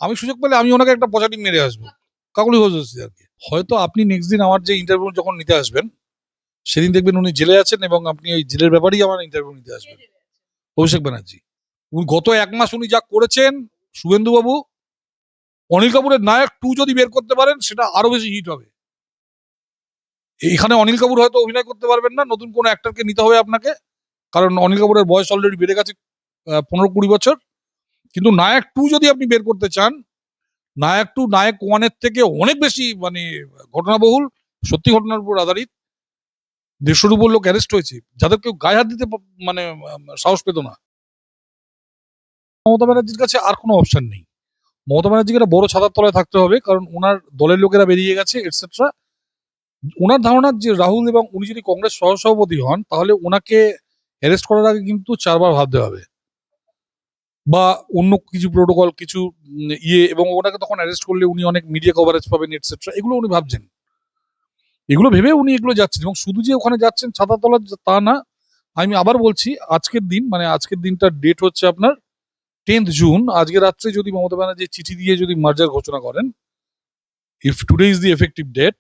আমি সুযোগ পেলে আমি ওনাকে একটা পজিটিভ মেরে আসবো, কাকলি ঘোষ আর কি। হয়তো আপনি নেক্সট দিন আমার যে ইন্টারভিউ যখন নিতে আসবেন, সেদিন দেখবেন উনি জেলে আছেন এবং আপনি ওই জেলের ব্যাপারেই আমার ইন্টারভিউ নিতে আসবেন। অভিষেক ব্যানার্জি, গত 1 মাস উনি যা করেছেন, শুভেন্দু বাবু, অনিল কাপুরের নায়ক 2 যদি বের করতে পারেন সেটা আরো বেশি হিট হবে। এখানে অনিল কাপুর হয়তো অভিনয় করতে পারবেন না, নতুন কোনো অ্যাক্টরকে নিতে হবে আপনাকে, কারণ অনিল কাপুরের বয়স অলরেডি বেড়ে গেছে 15-20 বছর। কিন্তু নায়ক 2 যদি আপনি বের করতে চান, নায়ক 2 নায়ক 1 এর থেকে অনেক বেশি মানে ঘটনাবহুল, সত্যি ঘটনার উপর আধারিত। 150-র উপর লোক অ্যারেস্ট হয়েছে, যাদের কেউ গায়ে হাত দিতে মানে সাহস পেত না। মমতা ব্যানার্জির কাছে আর কোনো অপশন নেই। মমতা ব্যানার্জিকে একটা বড় ছাতার তলায় থাকতে হবে, কারণ ওনার দলের লোকেরা বেরিয়ে গেছে এটসেট্রা। ওনার ধারণা যে রাহুল এবং উনি যদি কংগ্রেস সহসভাপতি হন, তাহলে ওনাকে অ্যারেস্ট করার আগে কিন্তু 4 বার ভাবতে হবে, বা অন্য কিছু প্রোটোকল, কিছু এবং ওনাকে তখন অ্যারেস্ট করলে উনি অনেক মিডিয়া কভারেজ পাবেন এটসেট্রা, এগুলো উনি ভাবছেন। এগুলো ভেবে উনি এগুলো যাচ্ছেন, এবং শুধু যে ওখানে যাচ্ছেন ছাতার তলা তা না। আমি আবার বলছি, আজকের দিন মানে আজকের দিনটার ডেট হচ্ছে আপনার 10th জুন। আজকে রাত্রে যদি মমতা ব্যানার্জি চিঠি দিয়ে যদি মার্জার ঘোষণা করেন, if today is the effective date,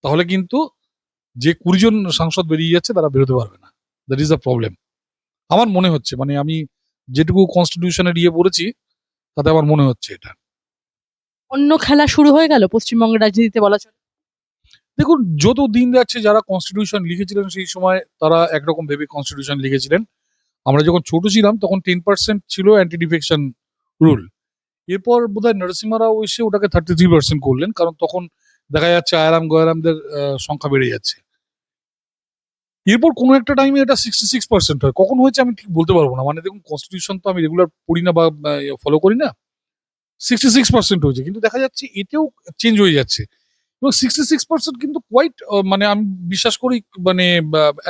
তাহলে কিন্তু যে 20 জন সাংসদ বেরিয়ে যাচ্ছে তারা বেরোতে পারবে না। That is the problem. আমার মনে হচ্ছে, মানে আমি যেটুকু কনস্টিটিউশনের পড়েছি, তাতে আমার মনে হচ্ছে এটা। অন্য খেলা শুরু হয়ে গেল পশ্চিমবঙ্গের রাজনীতিতে বলা চলে। দেখুন, যত দিন যাচ্ছে যারা কনস্টিটিউশন লিখেছিলেন সেই সময় তারা একরকম ভেবে কনস্টিটিউশন লিখেছিলেন। আমরা যখন ছোট ছিলাম তখন 10% ছিল অ্যান্টি ডিফেকশন রুল। এরপর বোধহয় নরসিংহ রাও এসে ওটাকে 33% করলেন, কারণ তখন দেখা যাচ্ছে আয়ারাম গয়ারামদের সংখ্যা বেড়ে যাচ্ছে। এরপর কোনো একটা টাইমে এটা 66% হয়, কখন হয়েছে আমি ঠিক বলতে পারবো না। মানে দেখুন, কনস্টিটিউশন তো আমি রেগুলার পড়ি না বা ফলো করি না। 66% হয়েছে, কিন্তু দেখা যাচ্ছে এতেও চেঞ্জ হয়ে যাচ্ছে। এবং 66% কিন্তু কোয়াইট, মানে আমি বিশ্বাস করি, মানে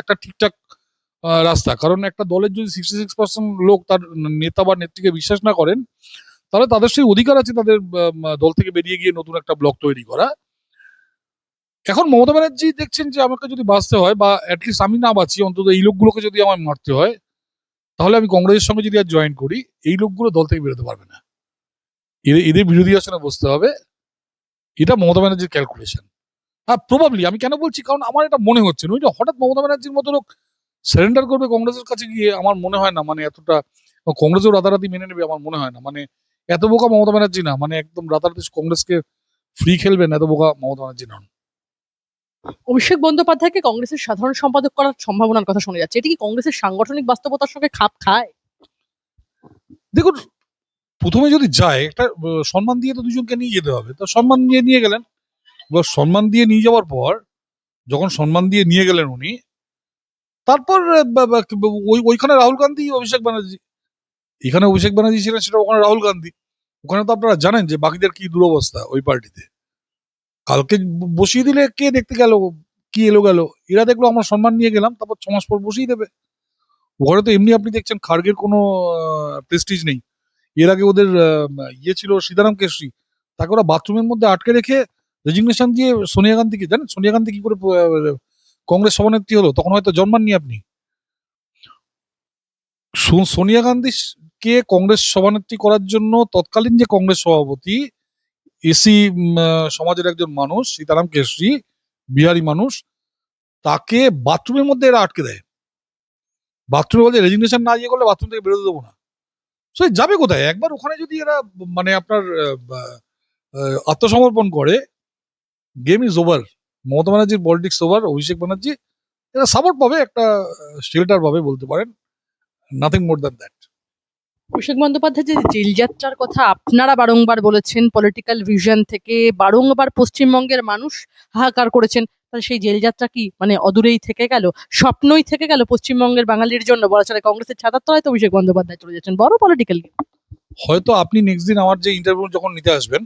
একটা ঠিকঠাক রাস্তা। কারণ একটা দলের যদি 66% লোক তার নেতা বা নেত্রীকে বিশ্বাস না করেন, তাহলে তাদের সেই অধিকার আছে তাদের দল থেকে বেরিয়ে গিয়ে নতুন একটা ব্লক তৈরি করা। এখন মমতা ব্যানার্জি দেখছেন যে আমাকে যদি বাঁচতে হয়, বা অ্যাটলিস্ট আমি না বাঁচি, অন্তত এই লোকগুলোকে যদি আমার মারতে হয়, তাহলে আমি কংগ্রেসের সঙ্গে যদি আর জয়েন করি, এই লোকগুলো দল থেকে বেরোতে পারবে না, এদের বিরোধী আসনে বসতে হবে। এটা মমতা ব্যানার্জির ক্যালকুলেশন। হ্যাঁ, প্রবাবলি। আমি কেন বলছি, কারণ আমার এটা মনে হচ্ছে নইলে হঠাৎ মমতা ব্যানার্জির মতো লোক সারেন্ডার করবে কংগ্রেসের কাছে গিয়ে, আমার মনে হয় না। মানে এতটা কংগ্রেসও রাতারাতি মেনে নেবে আমার মনে হয় না। মানে এত বোকা মমতা ব্যানার্জি না, মানে একদম রাতারাতি কংগ্রেসকে ফ্রি খেলবেন, এত বোকা মমতা ব্যানার্জি নন। অভিষেক বন্দ্যোপাধ্যায়কে কংগ্রেসের সাধারণ সম্পাদক করার সম্ভাবনার কথা শোনা যাচ্ছে, এটা কি কংগ্রেসের সাংগঠনিক বাস্তবতার সঙ্গে খাপ খায়? দেখুন, প্রথমে যদি যায় একটা সম্মান দিয়ে তো দুজনকে নিয়ে যেতে হবে, তো সম্মান দিয়ে নিয়ে গেলেন। এবার সম্মান দিয়ে নিয়ে যাওয়ার পর, যখন সম্মান দিয়ে নিয়ে গেলেন উনি, তারপর ওইখানে রাহুল গান্ধী, অভিষেক ব্যানার্জি। এখানে অভিষেক ব্যানার্জি ছিলেন, সেটা ওখানে রাহুল গান্ধী। ওখানে তো আপনারা জানেন যে বাকিদের কি দুরবস্থা ওই পার্টিতে। কালকে বসিয়ে দিলে কে দেখতে গেল, কি এলো গেল, এরা দেখলো আমরা সম্মান নিয়ে গেলাম, তারপর 6 মাস পর বসিয়ে দেবে। ওখানে তো এমনি আপনি দেখছেন খার্গের কোনো প্রেস্টিজ নেই। এর আগে ওদের ছিল সীতারাম কেশরী, তাকে ওরা বাথরুমের মধ্যে আটকে রেখে রেজিগনেশন দিয়ে সোনিয়া গান্ধীকে, জানেন সোনিয়া গান্ধী কি করে কংগ্রেস সভানেত্রী হলো? তখন হয়তো জন্মাননি আপনি। সোনিয়া গান্ধী কে কংগ্রেস সভানেত্রী করার জন্য তৎকালীন যে কংগ্রেস সভাপতি, এসি সমাজের একজন মানুষ, সীতারাম কেশরী, বিহারি মানুষ, তাকে বাথরুমের মধ্যে এরা আটকে দেয়। বাথরুমে বলছে রেজিগনেশন না ইয়ে করলে বাথরুম থেকে বেরোতে দেবো না। সে যাবে কোথায়? একবার ওখানে যদি এরা মানে আপনার আত্মসমর্পণ করে, গেম ইজ ওভার। মমতা ব্যানার্জির পলিটিক্স ওভার। অভিষেক ব্যানার্জি এরা সাপোর্ট পাবে, একটা শেল্টার পাবে বলতে পারেন, nothing more than that. Abhishek Bandyopadhyay যে জেল যাত্রার কথা আপনারা বারংবার বলেছেন, পলিটিক্যাল ভিশন থেকে বারংবার পশ্চিমবঙ্গের মানুষ হাহাকার করেছেন, তাহলে সেই জেল যাত্রা কি মানে অদূরেই থেকে গেল, স্বপ্নই থেকে গেল পশ্চিমবঙ্গের বাঙালির জন্য? বলা চলে কংগ্রেসের ছাতার তলায় তো অভিষেক বন্দ্যোপাধ্যায় চলে যাচ্ছেন, বড় পলিটিক্যাল। হয়তো আপনি নেক্সট দিন আমার যে ইন্টারভিউ যখন নিতে আসবেন,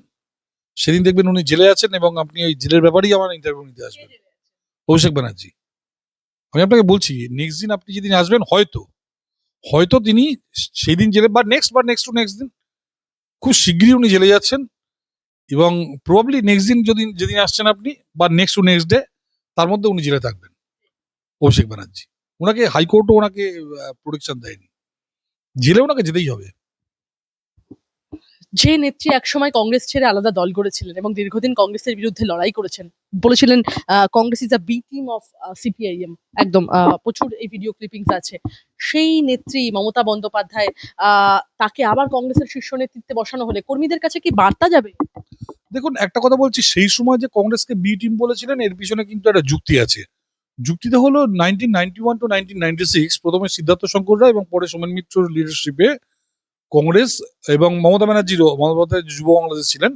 সেদিন দেখবেন উনি জেলে আছেন, এবং আপনি ওই জেলের ব্যাপারেই আমার ইন্টারভিউ নিতে আসবেন, অভিষেক ব্যানার্জি। আমি আপনাকে বলছি, নেক্সট দিন আপনি যেদিন আসবেন, হয়তো হয়তো তিনি সেই দিন জেলে, বা নেক্সট টু নেক্সট দিন, খুব শিগগিরই উনি জেলে যাচ্ছেন। এবং প্রবাবলি নেক্সট দিন যদি যেদিন আসছেন আপনি, বা নেক্সট টু নেক্সট ডে, তার মধ্যে উনি জেলে থাকবেন, অভিষেক ব্যানার্জি। ওনাকে হাইকোর্টও ওনাকে প্রোটেকশন দেয়নি, জেলে ওনাকে যেতেই হবে। যে নেত্রী একসময় কংগ্রেস ছেড়ে আলাদা দল গড়েছিলেন এবং দীর্ঘদিন কংগ্রেসের বিরুদ্ধে লড়াই করেছেন, বলেছিলেন Congress is a B team of CPIM, একদম প্রচুর এই ভিডিও ক্লিপিংস আছে। সেই নেত্রী মমতা বন্দ্যোপাধ্যায়, তাকে আবার কংগ্রেসের শীর্ষ নেতৃত্বে বসানো হলে কর্মীদের কাছে কি বার্তা যাবে? দেখুন, একটা কথা বলছি, সেই সময় যে কংগ্রেসকে বি টিম বলেছিলেন এর পিছনে কিন্তু একটা যুক্তি আছে। যুক্তিটা হলো 1991 টু 1996 প্রথমে সিদ্ধার্থ শঙ্কর রায় এবং পরে সোমেন মিত্রর লিডারশিপে কংগ্রেস এবং মমতা ব্যানার্জি যুব বাংলাদেশ ছিলেন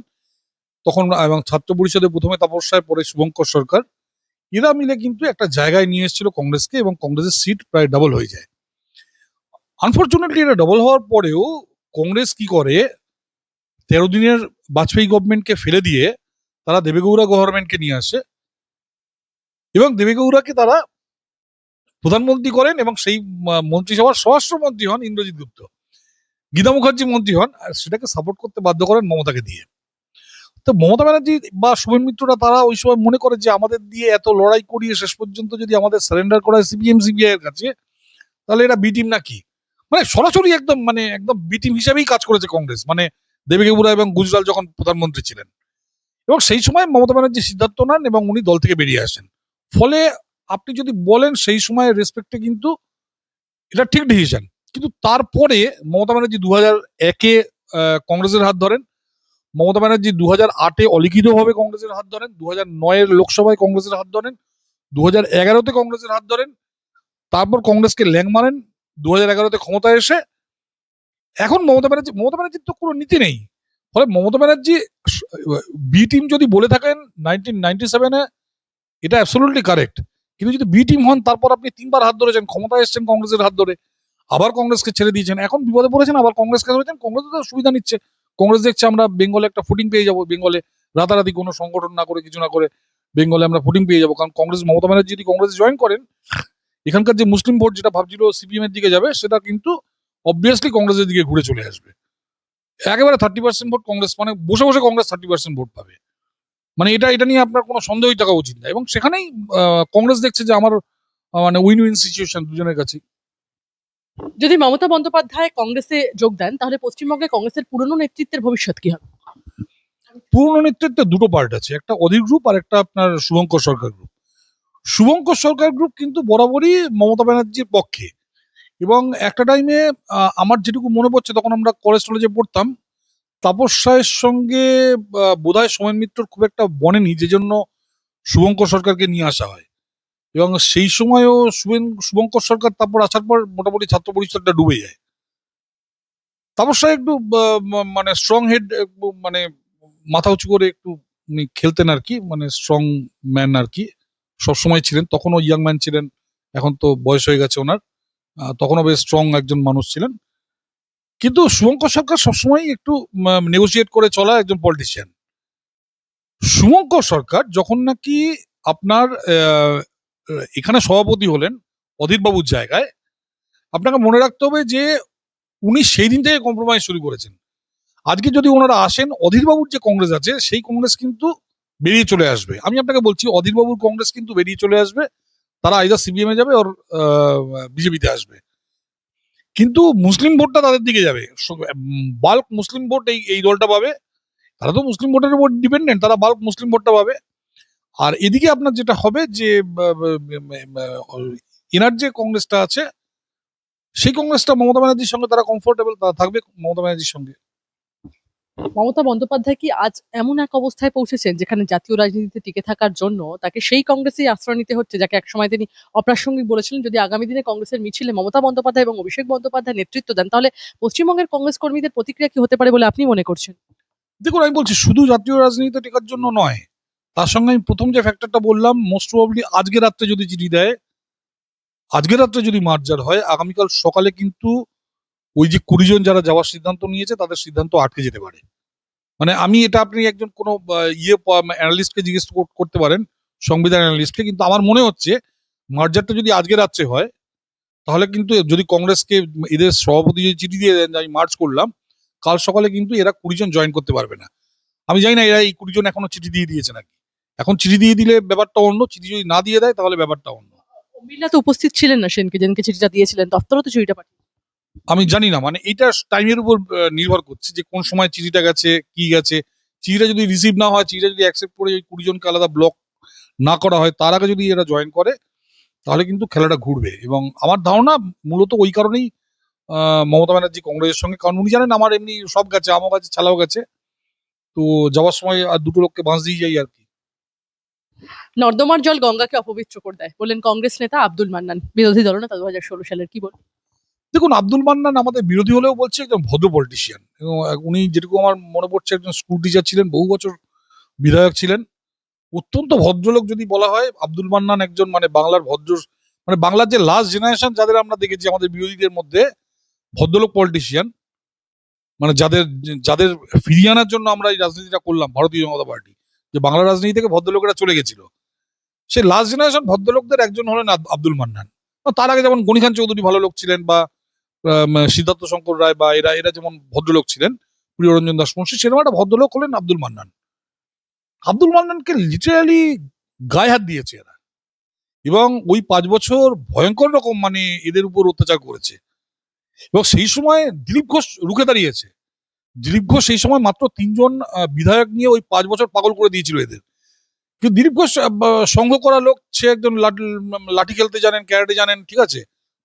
তখন, এবং ছাত্র পরিষদে প্রথমে তাপস রায়, পরে শুভঙ্কর সরকার, এরা মিলে কিন্তু একটা জায়গায় নিয়ে এসেছিল কংগ্রেসকে এবং কংগ্রেসের সিট প্রায় ডাবল হয়ে যায়। আনফরচুনেটলি এটা ডাবল হওয়ার পরেও কংগ্রেস কি করে, 13 দিনের বাজপেয়ী গভর্নমেন্টকে ফেলে দিয়ে তারা দেবেগৌড়া গভর্নমেন্টকে নিয়ে আসে এবং দেবেগৌড়াকে তারা প্রধানমন্ত্রী করেন এবং সেই মন্ত্রিসভার স্বরাষ্ট্রমন্ত্রী হন ইন্দ্রজিৎ গুপ্ত, গীতা মুখার্জি মন্ত্রী হন, আর সেটাকে সাপোর্ট করতে বাধ্য করেন মমতাকে দিয়ে। তো মমতা ব্যানার্জি বা শুভেন মিত্ররা তারা ওই সময় মনে করে যে আমাদের দিয়ে এত লড়াই করিয়ে শেষ পর্যন্ত যদি আমাদের সারেন্ডার করা হয় সিপিএম সিপিআই এর কাছে, তাহলে এটা বি টিম নাকি, মানে সরাসরি একদম বি টিম হিসেবেই কাজ করেছে কংগ্রেস, মানে দেবেগৌড়া এবং গুজরাল যখন প্রধানমন্ত্রী ছিলেন। এবং সেই সময় মমতা ব্যানার্জি সিদ্ধান্ত নেন এবং উনি দল থেকে বেরিয়ে আসেন। ফলে আপনি যদি বলেন সেই সময়ের রেসপেক্টে কিন্তু এটা ঠিক ডিসিশন। কিন্তু তারপরে মমতা ব্যানার্জি 2001-এ কংগ্রেসের হাত ধরেন, মমতা ব্যানার্জি 2008-এ অলিখিতভাবে কংগ্রেসের হাত ধরেন, 2009-এর লোকসভায় কংগ্রেসের হাত ধরেন, 2011-তে কংগ্রেসের হাত ধরেন, তারপর কংগ্রেসকে ল্যাং মারেন 2011-তে ক্ষমতায় এসে। এখন মমতা ব্যানার্জির তো কোনো নীতি নেই। ফলে মমতা ব্যানার্জি বি টিম যদি বলে থাকেন 1997-এ, এটা অ্যাবসলিউটলি কারেক্ট। কিন্তু যদি বি টিম হন, তারপর আপনি 3বার হাত ধরেছেন, ক্ষমতায় এসেছেন কংগ্রেসের হাত ধরে, আবার কংগ্রেসকে ছেড়ে দিয়েছেন, এখন বিপদে পড়েছেন, আবার কংগ্রেসকে ধরেছেন, কংগ্রেস তো সুবিধা নিচ্ছে। কংগ্রেস দেখছে আমরা বেঙ্গলে একটা ফুটিং পেয়ে যাবো, বেঙ্গলে রাতারাতি কোনো সংগঠন না করে কিছু না করে বেঙ্গলে আমরা ফুটিং পেয়ে যাবো, কারণ কংগ্রেস, মমতা ব্যানার্জি যদি কংগ্রেস জয়েন করেন, এখানকার যে মুসলিম ভোট যেটা ভাবছিল সিপিএম এর দিকে যাবে, সেটা কিন্তু অবভিয়াসলি কংগ্রেসের দিকে ঘুরে চলে আসবে। একেবারে 30% ভোট কংগ্রেস, মানে বসে বসে কংগ্রেস 30% ভোট পাবে, মানে এটা নিয়ে আপনার কোনো সন্দেহই থাকা উচিত না। এবং সেখানেই কংগ্রেস দেখছে যে আমার মানে উইন উইন সিচুয়েশন দুজনের কাছে। যদি মমতা বন্দ্যোপাধ্যায় কংগ্রেসে যোগ দেন তাহলে পশ্চিমবঙ্গে কংগ্রেসের পুরনো নেতৃত্বের ভবিষ্যৎ কি হবে? পুরনো নেতৃত্বে দুটো পার্ট আছে, একটা অধীর গ্রুপ আর একটা আপনার শুভঙ্কর সরকার গ্রুপ। শুভঙ্কর সরকার গ্রুপ কিন্তু বরাবরই মমতা ব্যানার্জির পক্ষে, এবং একটা টাইমে আমার যেটুকু মনে পড়ছে, তখন আমরা কলেজ টলেজে পড়তাম, তাপস রায়ের সঙ্গে বোধহয় সোমেন মিত্রর খুব একটা বনেনি, যে জন্য শুভঙ্কর সরকারকে নিয়ে আসা হয়। এবং সেই সময়ও শুভঙ্কর সরকার তারপর আসার পর মোটামুটি ছাত্র পরিষদটা ডুবে যায়। তাপস রায় একটু মানে স্ট্রং হেড, মানে মাথা উঁচু করে একটু উনি খেলতেন আর কি, মানে স্ট্রং ম্যান আর কি, সবসময় ছিলেন। তখনও ইয়াং ম্যান ছিলেন, এখন তো বয়স হয়ে গেছে ওনার, তখনও বেশ স্ট্রং একজন মানুষ ছিলেন। কিন্তু শুভঙ্কর সরকার সবসময় একটু নেগোসিয়েট করে চলা একজন পলিটিশিয়ান। শুভঙ্কর সরকার যখন নাকি আপনার এখানে সভাপতি হলেন অধীর বাবুর জায়গায়, আপনাকে মনে রাখতে হবে যে উনি সেই দিন থেকে কম্প্রোমাইজ শুরু করেছেন। আজকে যদি ওনারা আসেন, অধীর বাবুর যে কংগ্রেস আছে সেই কংগ্রেস কিন্তু বেরিয়ে চলে আসবে। আমি আপনাকে বলছি, অধীর বাবুর কংগ্রেস কিন্তু বেরিয়ে চলে আসবে, তারা আইদার সিপিএম এ যাবে ওর বিজেপিতে আসবে। কিন্তু মুসলিম ভোটটা তাদের দিকে যাবে, বাল্ক মুসলিম ভোট এই দলটা পাবে। তারা তো মুসলিম ভোটের উপর ডিপেন্ডেন্ট, তারা বাল্ক মুসলিম ভোটটা পাবে। আর এদিকে আপনার যেটা হবে যে এনার যে কংগ্রেসটা আছে, সেই কংগ্রেসটা মমতা ব্যানার্জির সঙ্গে তারা কমফোর্টেবল, তারা থাকবে মমতা ব্যানার্জির সঙ্গে। মমতা বন্দ্যোপাধ্যায় কি আজ এমন এক অবস্থায় পৌঁছেছেন যেখানে জাতীয় রাজনীতিতে টিকে থাকার জন্য তাকে সেই কংগ্রেসেই আশ্রয় নিতে হচ্ছে, যাকে একসময় তিনি অপ্রাসঙ্গিক বলেছিলেন? যদি আগামী দিনে কংগ্রেসের মিছিলে মমতা বন্দ্যোপাধ্যায় এবং অভিষেক বন্দ্যোপাধ্যায় নেতৃত্ব দেন, তাহলে পশ্চিমবঙ্গের কংগ্রেস কর্মীদের প্রতিক্রিয়া কি হতে পারে বলে আপনি মনে করছেন? দেখুন, আমি বলছি শুধু জাতীয় রাজনীতিতে টেকার জন্য নয়, তার সঙ্গে আমি প্রথম যে ফ্যাক্টরটা বললাম, মোস্ট প্রবাবলি আজকে রাত্রে যদি চিঠি দেয়, আজকে রাত্রে যদি মার্জার হয়, আগামীকাল সকালে কিন্তু ওই যে 20 জন যারা যাওয়ার সিদ্ধান্ত নিয়েছে তাদের সিদ্ধান্ত আটকে যেতে পারে। মানে আমি এটা, আপনি একজন কোনো অ্যানালিস্টকে জিজ্ঞেস করতে পারেন, সংবিধান অ্যানালিস্টকে, কিন্তু আমার মনে হচ্ছে মার্জারটা যদি আজকে রাত্রে হয়, তাহলে কিন্তু যদি কংগ্রেসকে এদের সভাপতি যদি চিঠি দিয়ে দেন যে আমি মার্চ করলাম, কাল সকালে কিন্তু এরা 20 জন জয়েন করতে পারবে না। আমি জানি না এরা এই 20 জন এখনো চিঠি দিয়ে দিয়েছে নাকি। এখন চিঠি দিয়ে দিলে ব্যাপারটা অন্য, চিঠি যদি না দিয়ে দেয় তাহলে ব্যাপারটা অন্য। অমিলা তো উপস্থিত ছিলেন না সেনকে, যেদিনকে চিঠিটা দিয়েছিলেন, দপ্তরও তো চিঠিটা পাঠিয়েছেন। আমি জানি না, মানে এটা টাইমের উপর নির্ভর করছে যে কোন সময় চিঠিটা গেছে, কি গেছে। চিঠিটা যদি রিসিভ না হয়, চিঠিটা যদি অ্যাকসেপ্ট করে ওই 20 জনকে আলাদা ব্লক না করা হয়, তার আগে যদি এরা জয়েন করে, তাহলে কিন্তু খেলাটা ঘুরবে। এবং আমার ধারণা মূলত ওই কারণেই মমতা ব্যানার্জি কংগ্রেসের সঙ্গে, কারণ উনি জানেন আমার এমনি সব গেছে, আমও গেছে, ছালাও গেছে, তো যাওয়ার সময় আর দুটো লোককে বাঁশ দিয়ে যাই আর কি। নর্দমার জল গঙ্গাকে অপবিত্র করে দেয় বললেন কংগ্রেস নেতা আব্দুল মান্নান, বিরোধী দলনেতা 2016 সালের, কি বল? দেখুন, আব্দুল মান্নান আমাদের বিরোধী হলেও বলছে একজন ভদ্র পলিটিশিয়ান, এবং উনি যেটুকু আমার মনে পড়ছে একজন স্কুল টিচার ছিলেন, বহু বছর বিধায়ক ছিলেন, অত্যন্ত ভদ্রলোক যদি বলা হয়। আব্দুল মান্নান একজন মানে বাংলার ভদ্র, মানে বাংলার যে লাস্ট জেনারেশন যাদের আমরা দেখেছি আমাদের বিরোধীদের মধ্যে, ভদ্রলোক পলিটিশিয়ান, মানে যাদের যাদের ফিরিয়ে আনার জন্য আমরা এই রাজনীতিটা করলাম, ভারতীয় জনতা পার্টি, যে বাংলা রাজনীতি থেকে ভদ্রলোকেরা চলে গেছিল, সেই লাস্ট জেনারেশন ভদ্রলোকদের একজন হলেন আব্দুল মান্নান। তার আগে যেমন গনি খান চৌধুরী ভালো লোক ছিলেন, বা সিদ্ধার্থ শঙ্কর রায়, বা এরা এরা যেমন ভদ্রলোক ছিলেন, প্রিয়রঞ্জন দাস মুন্সী, সেরকম একটা ভদ্রলোক হলেন আব্দুল মান্নান। আব্দুল মান্নানকে লিটারালি গায়ে হাত দিয়েছে এরা, এবং ওই 5 বছর ভয়ঙ্কর রকম মানে এদের উপর অত্যাচার করেছে। এবং সেই সময় দিলীপ ঘোষ রুখে দাঁড়িয়েছে। দিলীপ ঘোষ সেই সময় মাত্র 3 জন বিধায়ক নিয়ে ওই 5 বছর পাগল করে দিয়েছিল এদের। কিন্তু দিলীপ ঘোষ সংঘ করা লোক, সে একজন লাঠি খেলতে জানেন, ক্যারাটে জানেন, ঠিক আছে,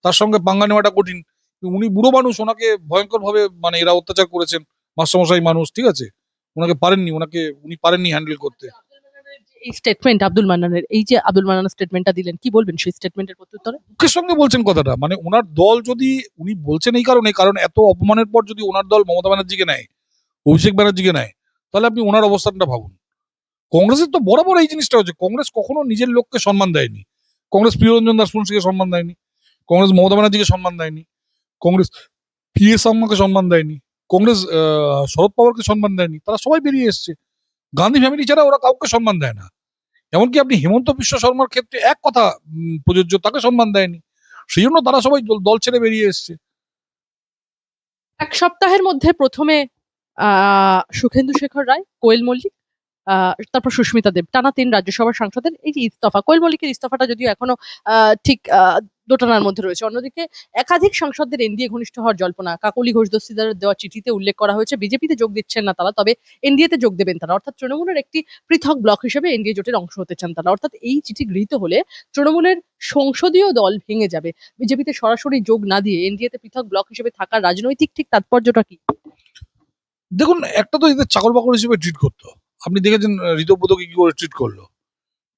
তার সঙ্গে পাঙ্গা নেওয়াটা কঠিন। উনি বুড়ো মানুষ, ওনাকে ভয়ঙ্কর ভাবে মানে এরা অত্যাচার করেছেন, মাস্টারমশাই মানুষ, ঠিক আছে, উনি পারেননি হ্যান্ডেল করতে। এই স্টেটমেন্ট আব্দুল মান্নানের, এই যে আব্দুল মান্নান স্টেটমেন্টটা দিলেন, কি বলবেন সেই স্টেটমেন্টের প্রত্যুত্তরে? দুঃখের সঙ্গে বলছেন কথাটা, মানে ওনার দল যদি, উনি বলছেন এই কারণে, কারণ এত অপমানের পর যদি ওনার দল মমতা ব্যানার্জিকে নেয়, অভিষেক ব্যানার্জিকে নেয়, তাহলে আপনি ওনার অবস্থানটা ভাবুন। কংগ্রেসের তো বরাবর এই জিনিসটা হচ্ছে, কংগ্রেস কখনো নিজের লোককে সম্মান দেয়নি। কংগ্রেস প্রিয়রঞ্জন দাস মুন্সিকে সম্মান দেয়নি, কংগ্রেস মমতা ব্যানার্জিকে সম্মান দেয়নি, কংগ্রেস পিএস আম্মাকে সম্মান দেয়নি, কংগ্রেস শরদ পাওয়ারকে সম্মান দেয়নি, তারা সবাই বেরিয়ে এসছে। গান্ধী ফ্যামিলি ছাড়া ওরা কাউকে সম্মান দেয় না। এমনকি আপনি হেমন্ত বিশ্ব শর্মার ক্ষেত্রে এক কথা প্রযোজ্য, তাকে সম্মান দেয়নি। সেই জন্য তারা সবাই দল ছেড়ে বেরিয়ে এসছে। এক সপ্তাহের মধ্যে প্রথমে সুখেন্দু শেখর রায়, কোয়েল মল্লিক, তারপর সুস্মিতা দেব, টানা 3 রাজ্যসভার সাংসদের এই যে ইস্তফা, কোয়েল মল্লিকের ইস্তফাটা যদিও এখনো ঠিক দোটানার মধ্যে রয়েছে। অন্যদিকে একাধিক সাংসদদের এনডিএ ঘনিষ্ঠ হওয়ার জল্পনা, কাকলি ঘোষ দস্তিদারের দেওয়া চিঠিতে উল্লেখ করা হয়েছে বিজেপিতে যোগ দিচ্ছেন না তারা, তবে এনডিএতে যোগ দেবেন তারা, অর্থাৎ তৃণমূলের একটি পৃথক ব্লক হিসেবে এনডিএ জোটের অংশ হতে চান তারা। অর্থাৎ এই চিঠি গৃহীত হলে তৃণমূলের সংসদীয় দল ভেঙে যাবে। বিজেপিতে সরাসরি যোগ না দিয়ে এনডিএতে পৃথক ব্লক হিসেবে থাকার রাজনৈতিক ঠিক তাৎপর্যটা কি? দেখুন, একটা তো এদের চাকর বাকর হিসেবে ট্রিট করতো। আপনি দেখেছেন ঋতব্রতকে কি করে ট্রিট করলো,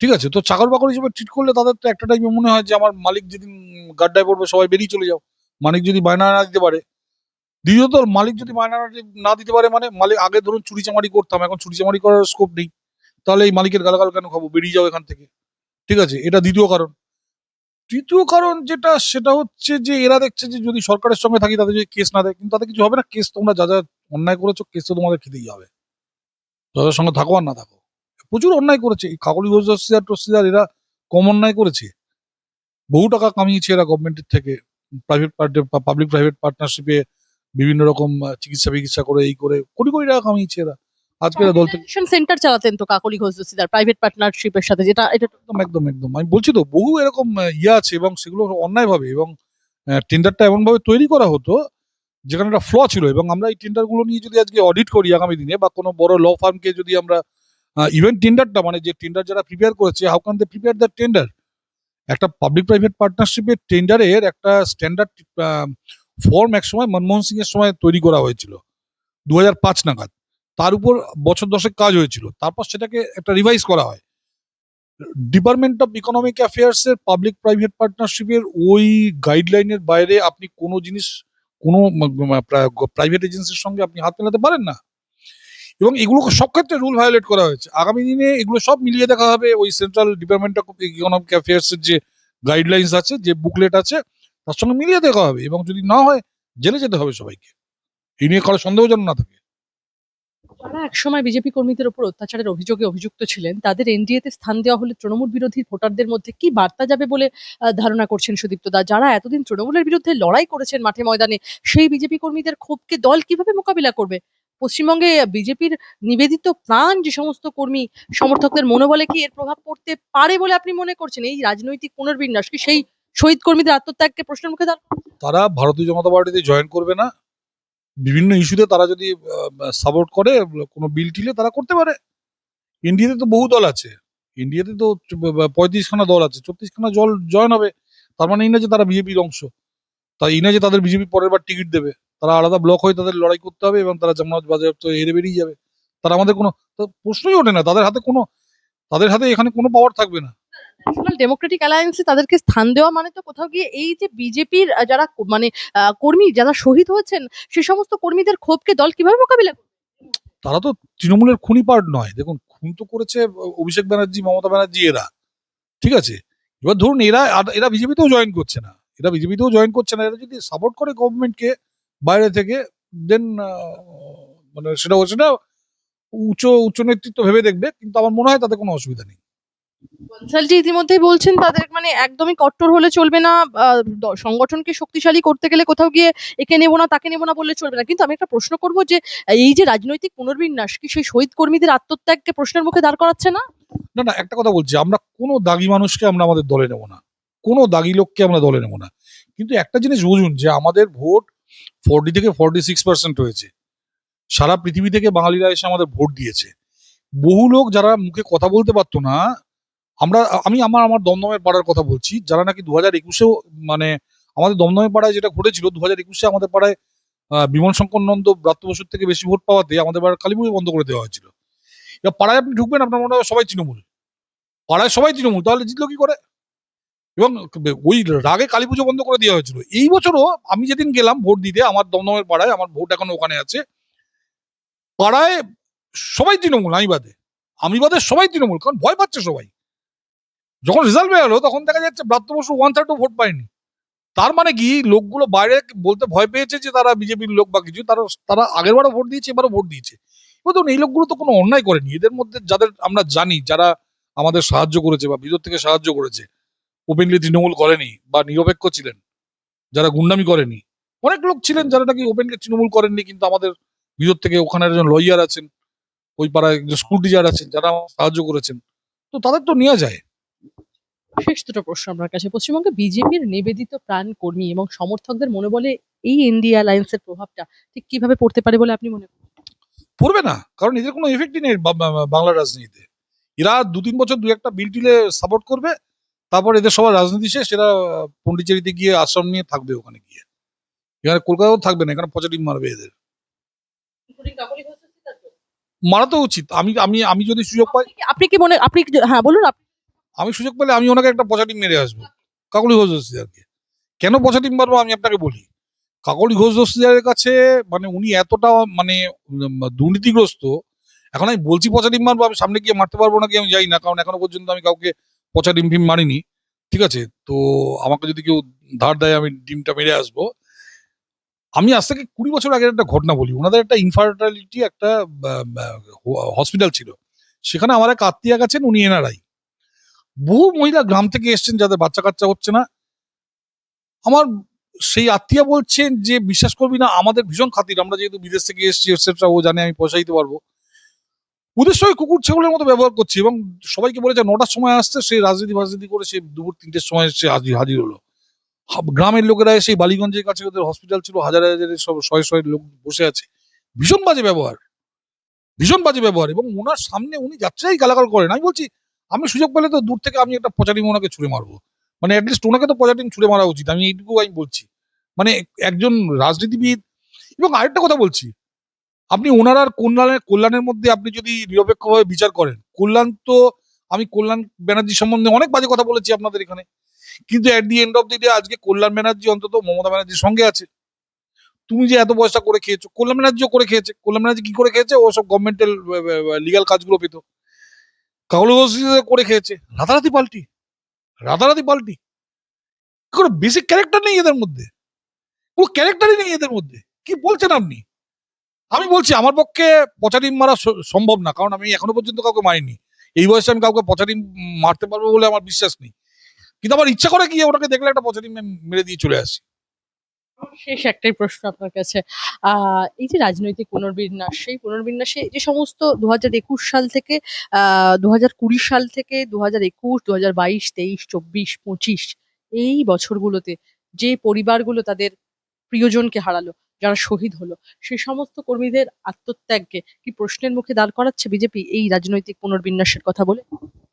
ঠিক আছে, তো চাকর বাকর হিসেবে ট্রিট করলে তাদের তো একটা টাইমে মনে হয় যে আমার মালিক যেদিন গাড্ডায় পড়বে সবাই বেরিয়ে চলে যাও। মালিক যদি বায়না না দিতে পারে, দ্বিতীয়ত মালিক যদি বায়না না দিতে পারে, মানে মালিক আগে ধরুন চুরি চামারি করতাম, এখন চুরি চামারি করার স্কোপ নেই, তাহলে এই মালিকের গালাগাল কেন খাবো, বেরিয়ে যাও এখান থেকে, ঠিক আছে, এটা দ্বিতীয় কারণ। তৃতীয় কারণ যেটা, সেটা হচ্ছে যে এরা দেখছে যে যদি সরকারের সঙ্গে থাকি, তাদের যদি কেস না দেয়, কিন্তু তাতে কিছু হবে না। কেস তোমরা যা যা অন্যায় করেছো, কেস তো তোমাদের খেতেই হবে, যাদের সঙ্গে থাকো আর না থাকো। প্রচুর অন্যায় করেছে এই কাকলি ঘোষ দস্তিদার টস্তিদার, এরা কম অন্যায় করেছে। বহু টাকা কামিয়েছে এরা গভর্নমেন্টের থেকে, প্রাইভেট পাবলিক প্রাইভেট পার্টনারশিপে বিভিন্ন রকম চিকিৎসা বিকিৎসা করে, এই করে কোটি কোটি টাকা কামিয়েছে এরা। আজকে এরা দল থেকে সেন্টার চালাতেন তো কাকলি ঘোষ দস্তিদার প্রাইভেট পার্টনারশিপের সাথে, যেটা এটা একদম একদম একদম আমি বলছি তো, বহু এরকম ইয়ে আছে, এবং সেগুলো অন্যায় ভাবে, এবং টেন্ডারটা এমন ভাবে তৈরি করা হতো যেখানে একটা ফ্ল ছিল। এবং আমরা এই টেন্ডার গুলো নিয়ে যদি আজকে অডিট করি আগামী দিনে, বা কোনো বড় ল ফার্মকে যদি আমরা ইভেন টেন্ডারটা, মানে যে টেন্ডার যারা প্রিপেয়ার করেছে, how can they prepare the tender, একটা পাবলিক প্রাইভেট পার্টনারশিপের টেন্ডারের একটা স্ট্যান্ডার্ড ফর্ম একসময় মনমোহন সিং এর সময় তৈরি করা হয়েছিল 2005 নাগাদ। তার উপর বছর 10 কাজ হয়েছিল, তারপর সেটাকে একটা রিভাইজ করা হয়। ডিপার্টমেন্ট অফ ইকোনমিক অ্যাফেয়ার্স এর পাবলিক প্রাইভেট পার্টনারশিপের ওই গাইডলাইনের বাইরে আপনি কোনো জিনিস, কোনো প্রাইভেট এজেন্সির সঙ্গে আপনি হাত মেলাতে পারেন না। এবং এগুলো সব ক্ষেত্রে রুল ভায়োলেট করা হয়েছে। আগামী দিনে এগুলো সব মিলিয়ে দেখা হবে ওই central department of economic affairs এর যে গাইডলাইন্স আছে, যে বুকলেট আছে, তার সঙ্গে মিলিয়ে দেখা হবে, এবং যদি না হয় জেলে যেতে হবে সবাইকে। এই নিয়ে কারো সন্দেহ যেন না থাকে। যারা একসময় বিজেপি কর্মীদের উপর অত্যাচারের অভিযোগে অভিযুক্ত ছিলেন, তাদের এনডিএতে স্থান দেওয়া হলে তৃণমূল বিরোধী ভোটারদের মধ্যে কি বার্তা যাবে বলে ধারণা করছেন সুদীপ্ত দা? যারা এতদিন তৃণমূলের বিরুদ্ধে লড়াই করেছেন মাঠে ময়দানে, সেই বিজেপি কর্মীদের ক্ষোভকে দল কিভাবে মোকাবিলা করবে? পশ্চিমবঙ্গে বিজেপির নিবেদিত প্রাণ যে সমস্ত কর্মী সমর্থকদের মনোবলে কি এর প্রভাব পড়তে পারে বলে আপনি মনে করছেন? এই রাজনৈতিক পুনর্বিন্যাস কি সেই শহীদ কর্মীদের আত্মত্যাগকে প্রশ্নের মুখে দাঁড় করাচ্ছে? তারা ভারতীয় জনতা পার্টিতে জয়েন করবে না। বিভিন্ন ইস্যুতে তারা যদি সাপোর্ট করে কোনো বিল টিলে তারা করতে পারে। ইন্ডিয়াতে তো বহু দল আছে। ইন্ডিয়াতে তো 35খানা দল আছে, 34খানা দল জয়েন হবে। তার মানে এই না যে তারা বিজেপির অংশ। তাই এই না যে তাদের বিজেপি পরের বার টিকিট দেবে। তারা আলাদা ব্লক হয়ে তাদের লড়াই করতে হবে এবং তারা জামানত বাজেয়াপ্ত হেরে বেরিয়ে যাবে। তারা আমাদের কোনো তো প্রশ্নই ওঠে না। তাদের হাতে এখানে কোনো পাওয়ার থাকবে না। ন্যাশনাল ডেমোক্রেটিক অ্যালায়েন্সে তাদেরকে স্থান দেওয়া মানে তো কোথাও গিয়ে এই যে বিজেপির যারা মানে কর্মী যারা শহীদ হয়েছেন সে সমস্ত কর্মীদের ক্ষোভকে দল কিভাবে মোকাবিলা করবে? তারা তো তৃণমূলের খুনি পার্ট নয়। দেখুন, খুন তো করেছে অভিষেক ব্যানার্জি, মমতা ব্যানার্জি এরা। ঠিক আছে? এবার ধরুন এরা বিজেপিতেও জয়েন করছে না। এরা যদি সাপোর্ট করে গভর্নমেন্টকে বাইরে থেকে, দেন মানে সেটা উচ্চ নেতৃত্ব ভেবে দেখবে। কিন্তু আমার মনে হয় তাতে কোনো অসুবিধা নেই। বনসালজি ইতিমধ্যেই বলছেন তাদের মানে একদমই কট্টর হলে চলবে না, সংগঠনকে শক্তিশালী করতে গেলে কোথাও গিয়ে একে নেবো না তাকে নেবো না বললে চলবে না। কিন্তু আমি একটা প্রশ্ন করব যে এই যে রাজনৈতিক পুনর্বিন্যাস কি সেই শহীদ কর্মীদের আত্মত্যাগকে প্রশ্নের মুখে দাঁড় করাচ্ছে না? না, না, একটা কথা বলছি, আমরা কোনো দাগী মানুষকে আমরা আমাদের দলে নেব না। কোনো দাগী লোককে আমরা দলে নেব না। কিন্তু একটা জিনিস বুঝুন যে আমাদের ভোট 40 থেকে 46% হয়েছে। সারা পৃথিবী থেকে বাঙালিরা এসে আমাদের ভোট দিয়েছে। বহু লোক যারা মুখে কথা বলতে পারতো না, আমি আমার দমদমের পাড়ার কথা বলছি, যারা নাকি 2021-এও মানে আমাদের দমদমের পাড়ায় যেটা ঘটেছিল 2021-এ আমাদের পাড়ায় বিমল শঙ্কর নন্দ ব্রাত্য বসুর থেকে বেশি ভোট পাওয়াতে আমাদের পাড়ার কালীপুজো বন্ধ করে দেওয়া হয়েছিল। এবার পাড়ায় আপনি ঢুকবেন, আপনার মনে হবে সবাই তৃণমূল। পাড়ায় সবাই তৃণমূল, তাহলে জিতলো কি করে? এবং ওই রাগে কালীপুজো বন্ধ করে দেওয়া হয়েছিল। এই বছরও আমি যেদিন গেলাম ভোট দিতে আমার দমদমের পাড়ায়, আমার ভোট এখন ওখানে আছে, পাড়ায় সবাই তৃণমূল, আমি বাদে সবাই তৃণমূল, কারণ ভয় পাচ্ছে সবাই। যখন রেজাল্ট বেরোলো তখন দেখা যাচ্ছে ব্রাত্য বসু 1/3 ভোট পায়নি। তার মানে কি, লোকগুলো বাইরে বলতে ভয় পেয়েছে যে তারা বিজেপির লোক বা কিছু, তারা আগের বারও ভোট দিয়েছে, এবারও ভোট দিয়েছে। এবার ধরুন এই লোকগুলো তো কোনো অন্যায় করেনি। এদের মধ্যে যাদের আমরা জানি যারা আমাদের সাহায্য করেছে বা ভিতর থেকে সাহায্য করেছে, ওপেনলি তৃণমূল করেনি বা নিরপেক্ষ ছিলেন, যারা গুন্ডামি করেনি, অনেক লোক ছিলেন যারা নাকি ওপেনলি তৃণমূল করেননি, কিন্তু আমাদের ভিতর থেকে ওখানে একজন লয়ার আছেন, ওই পাড়ায় একজন স্কুল টিচার আছেন যারা আমাকে সাহায্য করেছেন। তো তাদের তো নেওয়া যায়। শেষ দুটো প্রশ্ন আপনার কাছে। পশ্চিমবঙ্গে বিজেপির নিবেদিত প্রাণ কর্মী এবং সমর্থকদের মনোবলে এই এনডিএ অ্যালায়েন্সের প্রভাবটা ঠিক কিভাবে পড়তে পারে বলে আপনি মনে করেন? পড়বে না, কারণ এদের কোনো এফেক্টই নেই বাংলার রাজনীতিতে। এরা 2-3 বছর 2-একটা বিল টিলে সাপোর্ট করবে, তারপর এদের সবার রাজনীতি শেষ। এরা পন্ডিচেরিতে গিয়ে আশ্রম নিয়ে থাকবে ওখানে গিয়ে। এখানে কলকাতাও থাকবে না, এখানে পচাটিং মারবে এদের। মারা তো উচিত। আমি যদি সুযোগ পাই, আপনি কি মনে আপনি হ্যাঁ বলুন আমি সুযোগ পেলে আমি ওনাকে একটা পচাটিং মেরে আসবো। কাকলি ঘোষ দস্তিদারকে। কেন পচাটিং মারবো আমি আপনাকে বলি। কাকলি ঘোষ দস্তিদারের কাছে মানে উনি এতটা মানে দুর্নীতিগ্রস্ত। এখন আমি বলছি পচাটিং মারবো, আমি সামনে গিয়ে মারতে পারবো নাকি আমি জানি না, কারণ এখনো পর্যন্ত আমি কাউকে পচা ডিম ফিম মারিনি। ঠিক আছে? তো আমাকে যদি কেউ ধার দেয় আমি ডিমটা মেরে আসবো। আমি আজ থেকে 20 বছর আগের একটা ঘটনা বলি। ওনাদের একটা ইনফার্টিলিটি একটা হসপিটাল ছিল। সেখানে আমার এক আত্মীয়া গেছেন, উনি এনআরআই। বহু মহিলা গ্রাম থেকে এসছেন যাদের বাচ্চা কাচ্চা হচ্ছে না। আমার সেই আত্মীয়া বলছেন যে, বিশ্বাস করবি না, আমাদের ভীষণ খাতির, আমরা যেহেতু বিদেশ থেকে এসেছি এটসেট্রা, ও জানে আমি পয়সা দিতে পারবো। ওদের সঙ্গে কুকুর ছাগলের মতো ব্যবহার করছে এবং সবাইকে বলেছে 9টার সময় আসছে। সে রাজনীতি ফাজনীতি করে সে দুপুর 3টের সময় সে হাজির হলো। গ্রামের লোকেরা এসে বালিগঞ্জের কাছে ওদের হসপিটাল ছিল, হাজার হাজারের সব শয়ে শয়ে লোক বসে আছে। ভীষণ বাজে ব্যবহার, ভীষণ বাজে ব্যবহার। এবং ওনার সামনে উনি যাচ্ছেই গালাগাল করেন। আমি বলছি, আমি সুযোগ পেলে তো দূর থেকে আমি একটা পচাটিম ওনাকে ছুঁড়ে মারবো। মানে অ্যাটলিস্ট ওনাকে তো পচাটিম ছুঁড়ে মারা উচিত। আমি এইটুকু আমি বলছি। মানে একজন রাজনীতিবিদ। এবং আরেকটা কথা বলছি, আপনি ওনার আর কল্যাণের মধ্যে আপনি যদি নিরপেক্ষভাবে বিচার করেন, আমি কল্যাণ ব্যানার্জি সম্বন্ধে অনেক বাজে কথা বলেছি আপনাদের এখানে, কিন্তু at the end of the day আজকে কল্যাণ ব্যানার্জি অন্তত মমতা ব্যানার্জির সঙ্গে আছে। তুমি যে এত পয়সা করে খেয়েছো, কল্যাণ ব্যানার্জিও করে খেয়েছে। কল্যাণ ব্যানার্জি কি করে খেয়েছে? ও সব গভর্নমেন্টাল লিগাল কাজগুলো পেত। কাকলি ঘোষ করে খেয়েছে। রাতারাতি পাল্টি। কোনো বেসিক ক্যারেক্টার নেই এদের মধ্যে। কোনো ক্যারেক্টারই নেই এদের মধ্যে। কি বলছেন আপনি? আমি বলছি আমার পক্ষে পচা ডিম মারা সম্ভব না, কারণ আমি এখনো পর্যন্ত কাউকে মারিনি। এই বয়সে আমি কাউকে পচা ডিম মারতে পারবো বলে আমার বিশ্বাস নেই। কিন্তু আমার ইচ্ছা করে গিয়ে ওটাকে দেখলে একটা পচা ডিম মেরে দিয়ে চলে আসি। শেষ একটাই প্রশ্ন আপনার কাছে। এই যে রাজনৈতিক পুনর্বিন্যাস, সেই পুনর্বিন্যাসে যে সমস্ত 2021 সাল থেকে 2020 সাল থেকে 2021, 2022, 23, 24, 25 এই বছরগুলোতে যে পরিবারগুলো তাদের প্রিয়জনকে হারালো, যারা শহীদ হলো, সেই সমস্ত কর্মীদের আত্মত্যাগকে কি প্রশ্নের মুখে দাঁড় করাচ্ছে বিজেপি এই রাজনৈতিক পুনর্বিন্যাসের কথা বলে?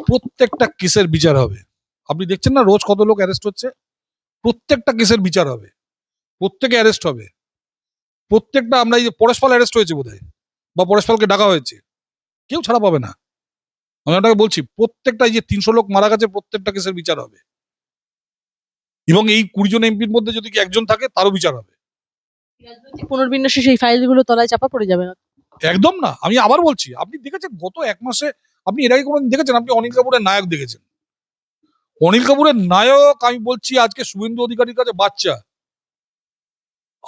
প্রত্যেকটা কেসের বিচার হবে। আপনি দেখছেন না রোজ কত লোক অ্যারেস্ট হচ্ছে? প্রত্যেকটা কেসের বিচার হবে, প্রত্যেকে অ্যারেস্ট হবে। প্রত্যেকটা, আমরা এই যে পরেশ পাল অ্যারেস্ট হয়েছে বোধহয়, বা পরেশ পালকে ডাকা হয়েছে, কেউ ছাড়া পাবে না। আমি আপনাকে বলছি, প্রত্যেকটা এই যে 300 লোক মারা গেছে, প্রত্যেকটা কেসের বিচার হবে। এবং এই 20 জন এমপির মধ্যে যদি কি একজন থাকে, তারও বিচার হবে। রাজনৈতিক পুনর্বিন্যাসে সেই ফাইলগুলো তলায় চাপা পড়ে যাবে না? একদম না। আমি আবার বলছি, আপনি দেখেছেন গত 1 মাসে, আপনি এর আগে কোনোদিন দেখেছেন? আপনি অনিল কাপুরের নায়ক দেখেছেন? অনিল কাপুরের নায়ক, আমি বলছি, আজকে শুভেন্দু অধিকারীর কাছে বাচ্চা।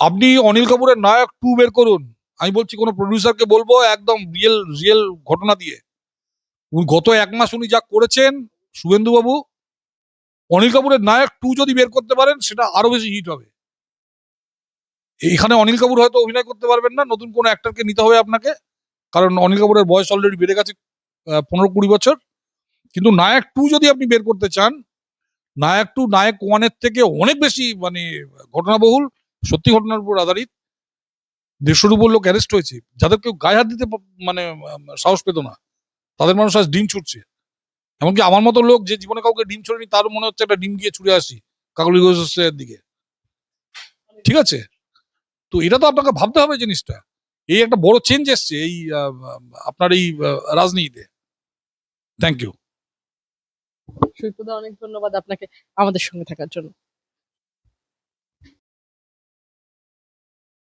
আপনি অনিল কাপুরের নায়ক 2 বের করুন। আমি বলছি, কোনো প্রডিউসারকে বলবো একদম রিয়েল রিয়েল ঘটনা দিয়ে, গত 1 মাস উনি যা করেছেন শুভেন্দু বাবু, অনিল কাপুরের নায়ক 2 যদি বের করতে পারেন, সেটা আরো বেশি হিট হবে। এখানে অনিল কাপুর হয়তো অভিনয় করতে পারবেন না, নতুন কোনো অ্যাক্টরকে নিতে হবে আপনাকে, কারণ অনিল কাপুরের বয়স অলরেডি বেড়ে গেছে 15-20 বছর। কিন্তু নায়ক 2 যদি আপনি বের করতে চান, নায়ক 2 নায়ক 1 এর থেকে অনেক বেশি মানে ঘটনাবহুল, সত্যি ঘটনার উপর আধারিত। 150-র উপর লোক অ্যারেস্ট হয়েছে, যাদের কেউ গায়ে হাত দিতে মানে সাহস পেত না, তাদের মানুষ আজ ডিম ছুটছে। এমনকি আমার মতো লোক যে জীবনে কাউকে ডিম ছোড়েনি, তার মনে হচ্ছে একটা ডিম গিয়ে ছুড়ে আসি কাকলি ঘোষের দিকে। ঠিক আছে? তো এটা তো আপনাকে ভাবতে হবে জিনিসটা। এই একটা বড় চেঞ্জ এসছে এই আপনার এই রাজনীতিতে। Thank you. সৈকতদা, অনেক ধন্যবাদ আপনাকে আমাদের সঙ্গে থাকার জন্য।